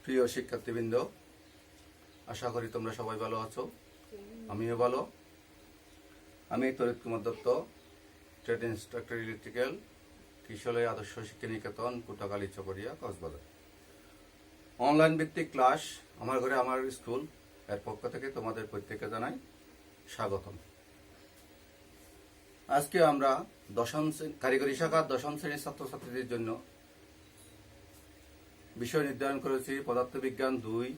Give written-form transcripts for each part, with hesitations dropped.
প্রিয় শিক্ষার্থীবৃন্দ, আশা করি তোমরা সবাই ভালো আছো। আমিও ভালো। আমি Tarit Kumar Datta, trade instructor electrical, Kishori Adarsha Shiksha Niketan, Kotakali Chakaria, Cox's Bazar. Online ভিত্তিক ক্লাস আমার ঘরে আমার স্কুল এর পক্ষ থেকে তোমাদের প্রত্যেককে জানাই স্বাগতম। আজকে আমরা কারিগরি শাখার দশম শ্রেণীর ছাত্রছাত্রীদের জন্য বিষয় নির্ধারণ করেছি পদার্থবিজ্ঞান 2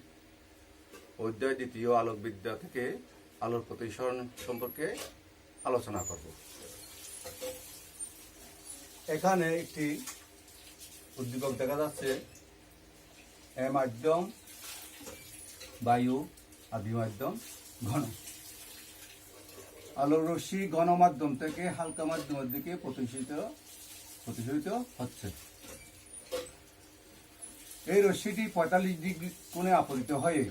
অধ্যায় 2 আলোকবিদ্যা থেকে আলোর প্রতিসরণ সম্পর্কে আলোচনা করব। এখানে একটি উদ্দীপক দেখা যাচ্ছে, এ মাধ্যম বায়ু আর বি মাধ্যম ঘন। আলোর রশ্মি ঘন মাধ্যম থেকে হালকা মাধ্যমের দিকে প্রতিসরিত হচ্ছে। এই রশ্মিটি 45 ডিগ্রি কোণে আপতিত হয়ে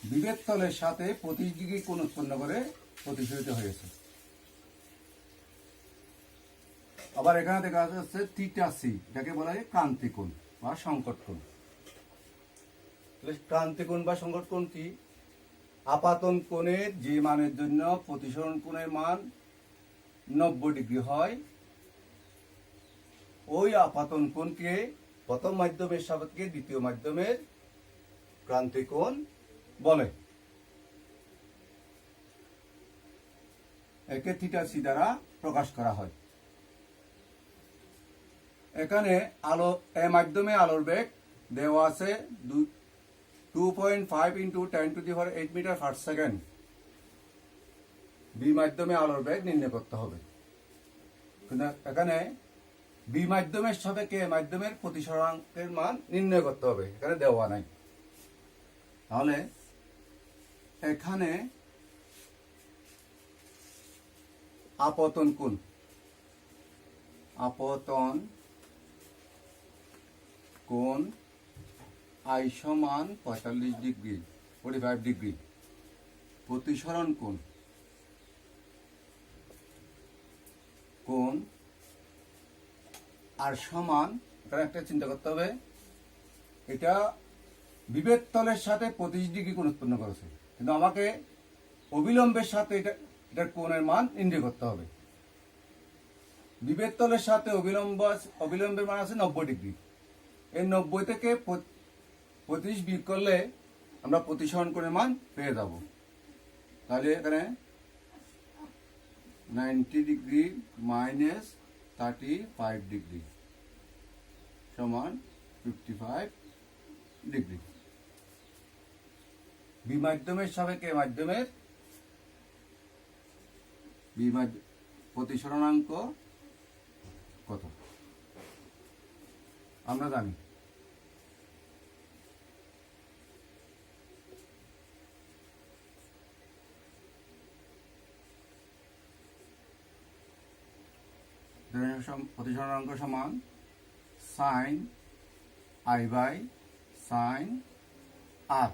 বিভেদ তলের সাথে 25 ডিগ্রি কোণ উৎপন্ন করে প্রতিসরিত হয়েছে। আবার এখানে দেখা যাচ্ছে থিটা সি, এটাকে বলা হয় ক্রান্তি কোণ বা সংকট কোণ। ক্রান্তি কোণ বা সংকট কোণ কি? আপাতন কোণের যে মানের জন্য প্রতিসরণ কোণের মান 90 ডিগ্রি হয়, ওই আপাতন কোণকে প্রথম মাধ্যমের সাপেক্ষে দ্বিতীয় মাধ্যমের ক্রান্তি কোণ বলে। একে থিটা সি দ্বারা প্রকাশ করা হয়। এখানে এ মাধ্যমে আলোর বেগ দেওয়া আছে 2.5 × 10⁸ মিটার পার সেকেন্ড। বি মাধ্যমে আলোর বেগ নির্ণয় করতে হবে, কিন্তু এখানে বি মাধ্যমের সাপেক্ষে এ মাধ্যমের প্রতিসরাঙ্কের মান নির্ণয় করতে হবে, এখানে দেওয়া নাই। তাহলে এখানে আপতন কোণ আই সমান 45 ডিগ্রি। প্রতিসরণ কোণ আর সমান, এখানে একটা চিন্তা করতে হবে, এটা বিভেদ তলের সাথে 25 ডিগ্রি কোণ উৎপন্ন করেছে, কিন্তু আমাকে অবিলম্বের সাথে এটার কোণের মান নির্ণয় করতে হবে। বিভেদ তলের সাথে অবিলম্বের মান আছে 90 ডিগ্রি। এই 90 থেকে 25 বিয়োগ করলে আমরা প্রতিসরণ কোণের মান পেয়ে যাব। তাহলে এখানে 90 ডিগ্রি মাইনাস 35 ডিগ্রি সমান 55 ডিগ্রি। বি মাধ্যমের সাপেক্ষে মাধ্যমের প্রতিসরণাঙ্ক কত আমরা জানি। প্রতিসরণাঙ্ক সমান সাইন আই বাই সাইন আর,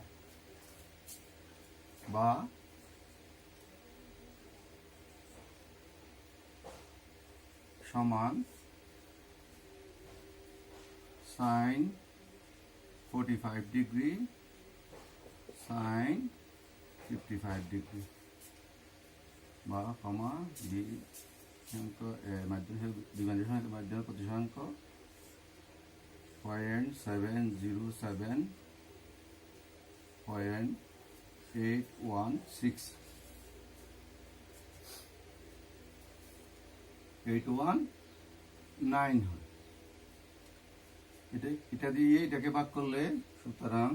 বা সমান সাইন 45 ডিগ্রি সাইন 55 ডিগ্রি, বা কমা বি মাধ্যমের প্রতিসরাঙ্ক 0.819 হয়। এটা দিয়ে এটাকে ভাগ করলে, সুতরাং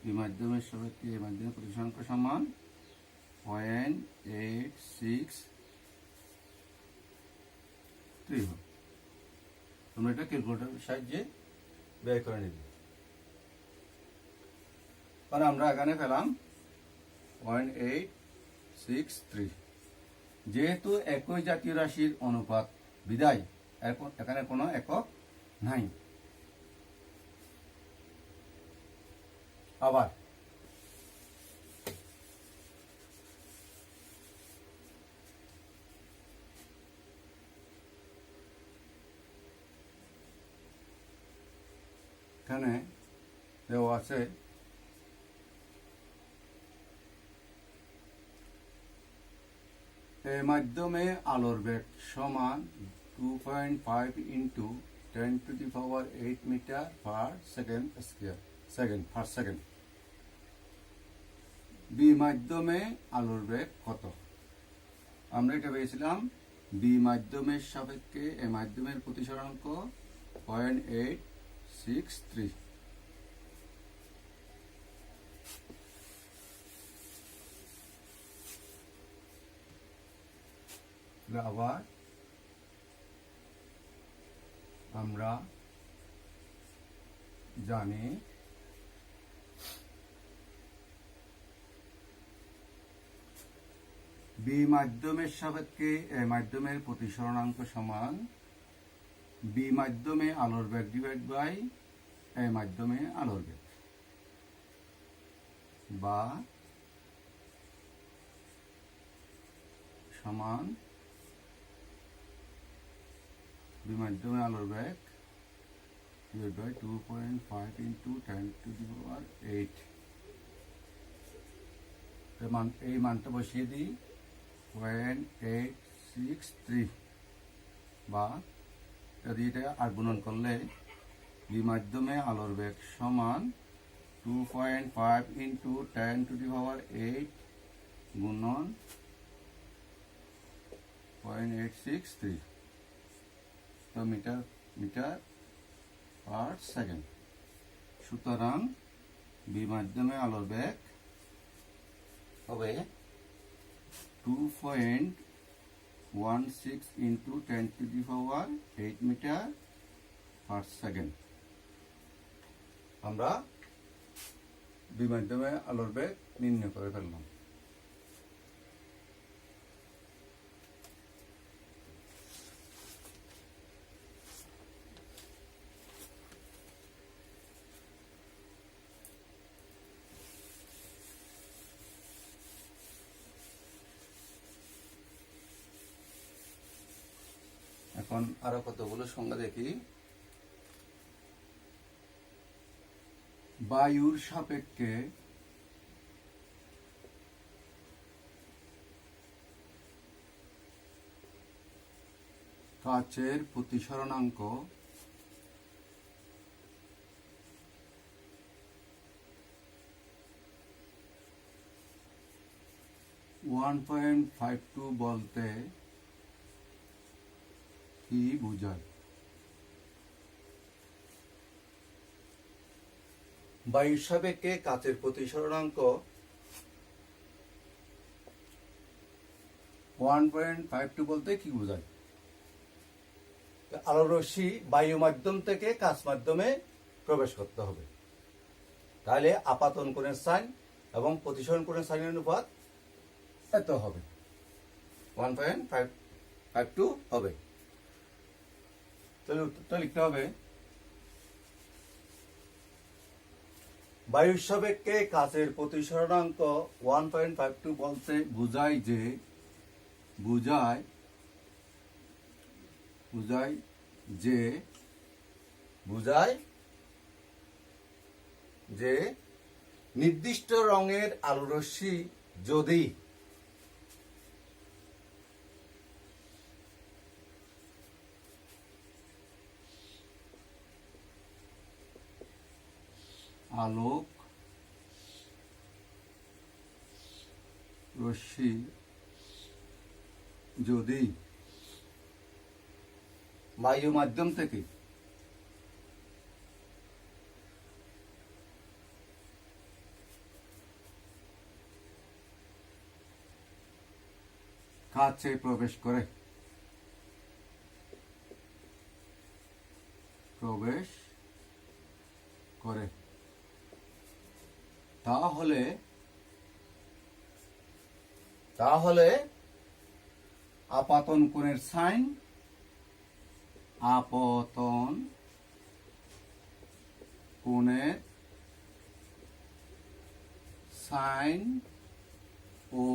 বি মাধ্যমের সাপেক্ষে এ মাধ্যমের প্রতিসরাঙ্ক সমান 0.863 হয়। তোমরা এটা ক্যালকুলেটরের সাহায্যে বের করে নেবে। কারণ আমরা এখানে পেলাম 0.863। যেহেতু একই জাতীয় রাশির অনুপাত বিদায় এখানে কোনো একক নাই। আবার এখানে দেওয়া আছে এর মাধ্যমে আলোর বেগ সমান 2.5 into 10⁸ metre per second square per second. B মাধ্যমে আলোর বেগ কত? আমরা এটা পেয়েছিলাম বি মাধ্যমের সাপেক্ষে এ মাধ্যমের প্রতিসরাঙ্ক 0.863। আবার আমরা জানি বি মাধ্যমের সাপেক্ষে এ মাধ্যমের প্রতিসরণাঙ্ক সমান বি মাধ্যমে আলোর বেগ ডিভাইড বাই এ মাধ্যমে আলোর বেগ, বা সমান বি মাধ্যমে আলোর বেগ ডিভাইড বাই 2.5 ইন্টু 10⁸। এই মানটা বসিয়ে দিই 0.863, বা যদি এটা আর গুণন করলে বি মাধ্যমে আলোর বেগ সমান 2.5 ইন্টু 10⁸ গুণন 0.863 তো মিটার পার সেকেন্ড। সুতরাং বি মাধ্যমে আলোর বেগ হবে 2.16 ইন্টু 10⁸ মিটার পার সেকেন্ড। আমরা বি মাধ্যমে আলোর বেগ নির্ণয় করে ফেললাম। এখন আরো কতগুলো সংজ্ঞা দেখি। বায়ুর সাপেক্ষে কাচের প্রতিসরণাঙ্ক (1.52) বলতে কি বোঝায়? বায়ুর সাপেক্ষে কাচের প্রতিসরণাঙ্ক 1.52 বলতে কি বোঝায়? আলোর রশ্মি বায়ু মাধ্যম থেকে কাচ মাধ্যমে প্রবেশ করতে হবে, তাহলে আপাতন কোণের সাইন এবং প্রতিসরণ কোণের সাইনের অনুপাত এত হবে, 1.52 হবে। তাহলে উত্তরটা লিখতে হবে বায়ুর সাপেক্ষে কাচের প্রতিসরণাঙ্ক 1.52 বলতে বোঝায় যে নির্দিষ্ট রঙের আলোরশ্মি যদি আলোক রশ্মি যদি বায়ু মাধ্যম থেকে কাচে প্রবেশ করে তাহলে আপতন কোণের সাইন ও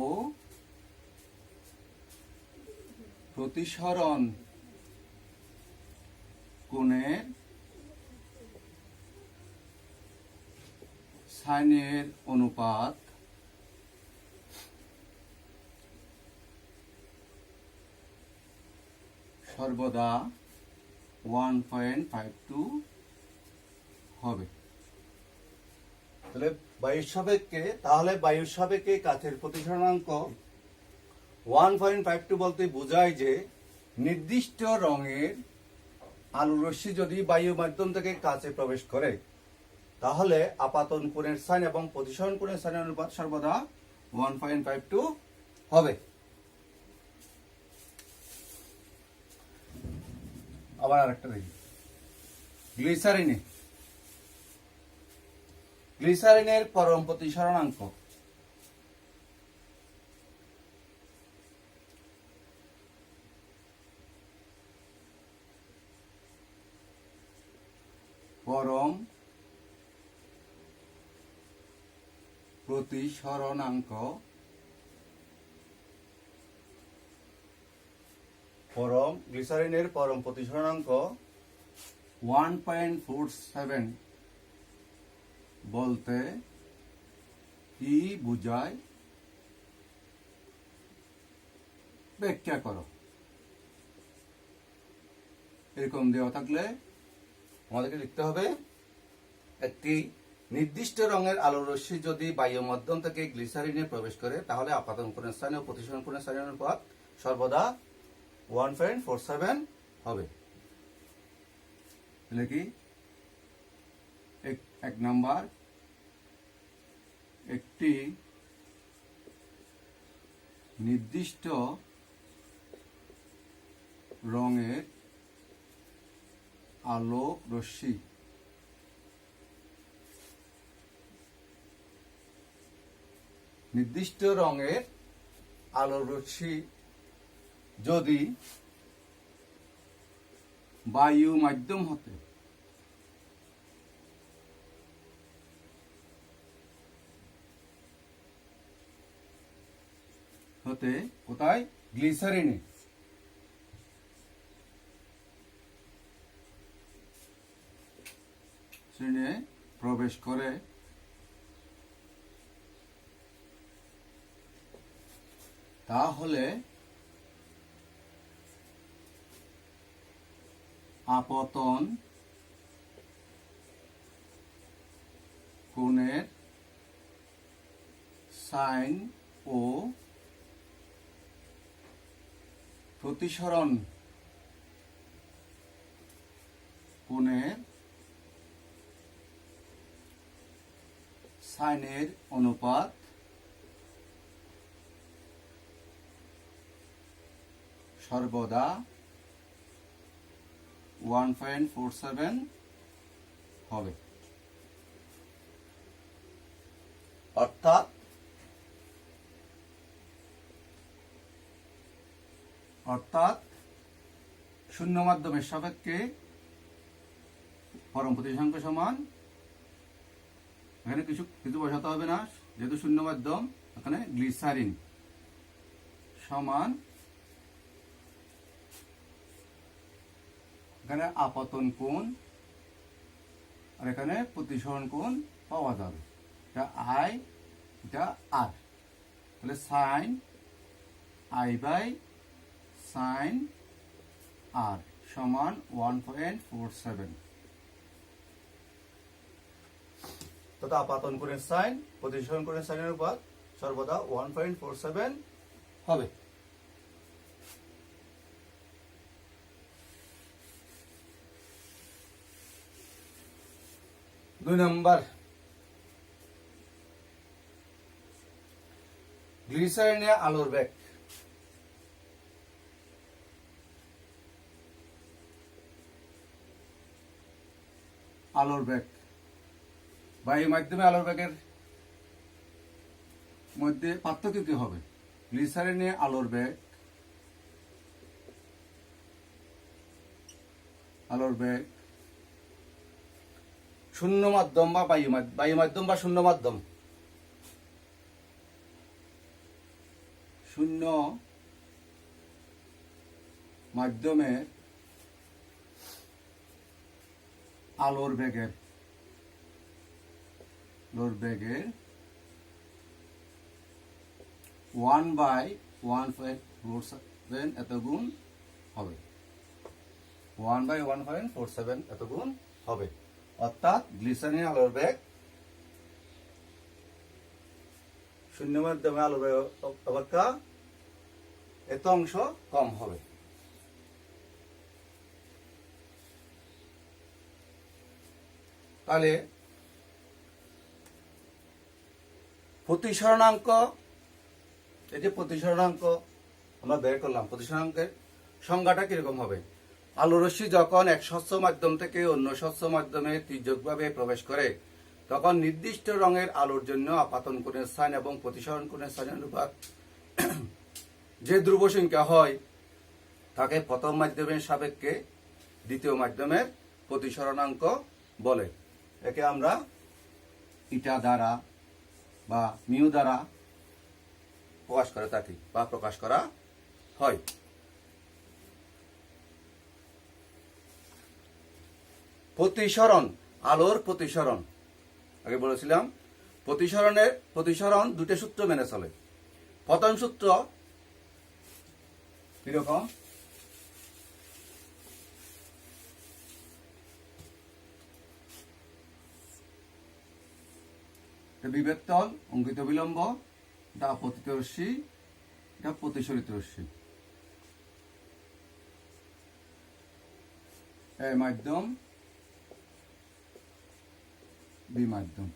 প্রতিসরণ কোণের সাইনের অনুপাত সর্বদা 1.52 হবে। তাহলে বায়ুর সাপেক্ষে কাচের প্রতিসরণাঙ্ক 1.52 বলতে বোঝায় যে নির্দিষ্ট রঙের আলোর রশ্মি যদি বায়ু মাধ্যম থেকে কাচে প্রবেশ করে তাহলে আপাতন কোণের সাইন এবং প্রতিসরণ কোণের সাইনের অনুপাত সর্বদা 1.52 হবে। আবার আরেকটা দেখি, গ্লিসারিনের পরম প্রতিসরণাঙ্ক পরম প্রতিসরণাঙ্ক গ্লিসারিনের পরম প্রতিসরণাঙ্ক 1.47 বলতে কি বোঝায় ব্যাখ্যা করো। এরকম দেওয়া থাকলে আমাদেরকে লিখতে হবে একটি নির্দিষ্ট রঙের আলোর রশ্মি যদি বায়ু মাধ্যম থেকে গ্লিসারিনে প্রবেশ করে তাহলে আপাতন কোণের স্থানে ও প্রতিসরণ কোণের স্থানের অনুপাত সর্বদা 1.47 হবে। তাহলে কি এক নাম্বার, একটি নির্দিষ্ট রঙের আলোক রশ্মি যদি বায়ু মাধ্যম হতে কোথায় গ্লিসারিনে প্রবেশ করে তাহলে আপতন কোণের সাইন ও প্রতিসরণ কোণের সাইনের অনুপাত সর্বদা 1.47 হবে। অর্থাৎ শূন্য মাধ্যমের সাপেক্ষে পরম প্রতিসরণাঙ্ক সমান, এখানে কিছু বসাতে হবে না যেহেতু শূন্য মাধ্যম, এখানে গ্লিসারিন সমান এখানে আপতন কোণ আর এখানে প্রতিসরণ কোণ পাওয়া যাবে, এটা আই এটা আর, তাহলে সাইন আই বাই সাইন আর সমান 1.47। তথা আপাতন কোণের সাইন প্রতিসরণ কোণের সাইনের অনুপাত সর্বদা 1.47 হবে। দুই নম্বর, গ্লিসারিনে আলোর বেগ। বায়ু মাধ্যমে আলোর বেগের মধ্যে পার্থক্য কি হবে? গ্লিসারিনে আলোর বেগ শূন্য মাধ্যম বা বায়ু মাধ্যম বা শূন্য মাধ্যম, শূন্য মাধ্যমে আলোর বেগের আলোর বেগের 1/1.47 এত গুণ হবে। 1/1.47 এত গুণ হবে, অর্থাৎ গ্লিসারিন আলোর বেগ শূন্য মাধ্যমে আলোর বেগ অপেক্ষা এত অংশ কম হবে। তাহলে প্রতিসরণাঙ্ক, এই যে প্রতিসরণাঙ্ক আমরা বের করলাম, প্রতিসরণাঙ্কের সংজ্ঞাটা কিরকম হবে? আলোরশ্মি যখন এক স্বচ্ছ মাধ্যম থেকে অন্য স্বচ্ছ মাধ্যমে তির্যকভাবে প্রবেশ করে তখন নির্দিষ্ট রঙের আলোর জন্য আপাতন কোণের সাইন এবং প্রতিসরণ কোণের সাইন অনুপাত যে ধ্রুব সংখ্যা হয় তাকে প্রথম মাধ্যমের সাপেক্ষে দ্বিতীয় মাধ্যমের প্রতিসরণাঙ্ক বলে। একে আমরা ইটা দ্বারা বা মিউ দ্বারা প্রকাশ করে থাকি বা প্রকাশ করা হয়। প্রতিসরণ, আলোর প্রতিসরণ, আগে বলেছিলাম প্রতিসরণ দুটো সূত্র মেনে চলে। প্রথম সূত্র কিরকম? বিভেদ তল, অঙ্কিত বিলম্ব, এটা আপতিত রশ্মি, এটা প্রতিসরিত রশ্মি। এ মাধ্যম, বি মাধ্যম,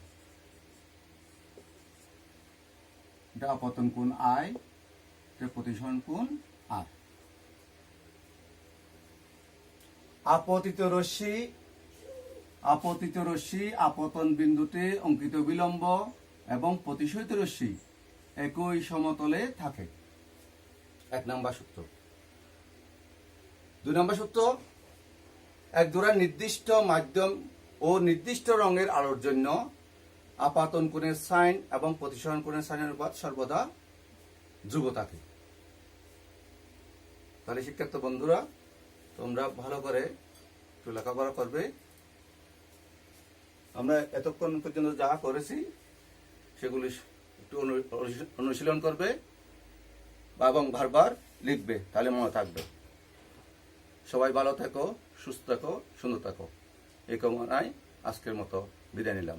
এটা আপতন কোণ আই, এটা প্রতিসরণ কোণ আর। আপতিত রশ্মি আপতন বিন্দুতে অঙ্কিত বিলম্ব এবং প্রতিসরিত রশ্মি একই সমতলে থাকে। 1 নম্বর সূত্র। 2 নম্বর সূত্র, এক ধরা নির্দিষ্ট মাধ্যম ও নির্দিষ্ট রঙের আলোর জন্য আপাতন কোণের সাইন এবং প্রতিসরণ কোণের সাইনের অনুপাত সর্বদা ধ্রুব থাকে। তাহলে শিক্ষার্থী বন্ধুরা, তোমরা ভালো করে একটু লেখাপড়া করবে। আমরা এতক্ষণ পর্যন্ত যা করেছি সেগুলি একটু অনুশীলন করবে এবং বারবার লিখবে, তাহলে মনে থাকবে। সবাই ভালো থেকো, সুস্থ থেকো, সুন্দর থেকো। এই কামনায় আজকের মতো বিদায় নিলাম।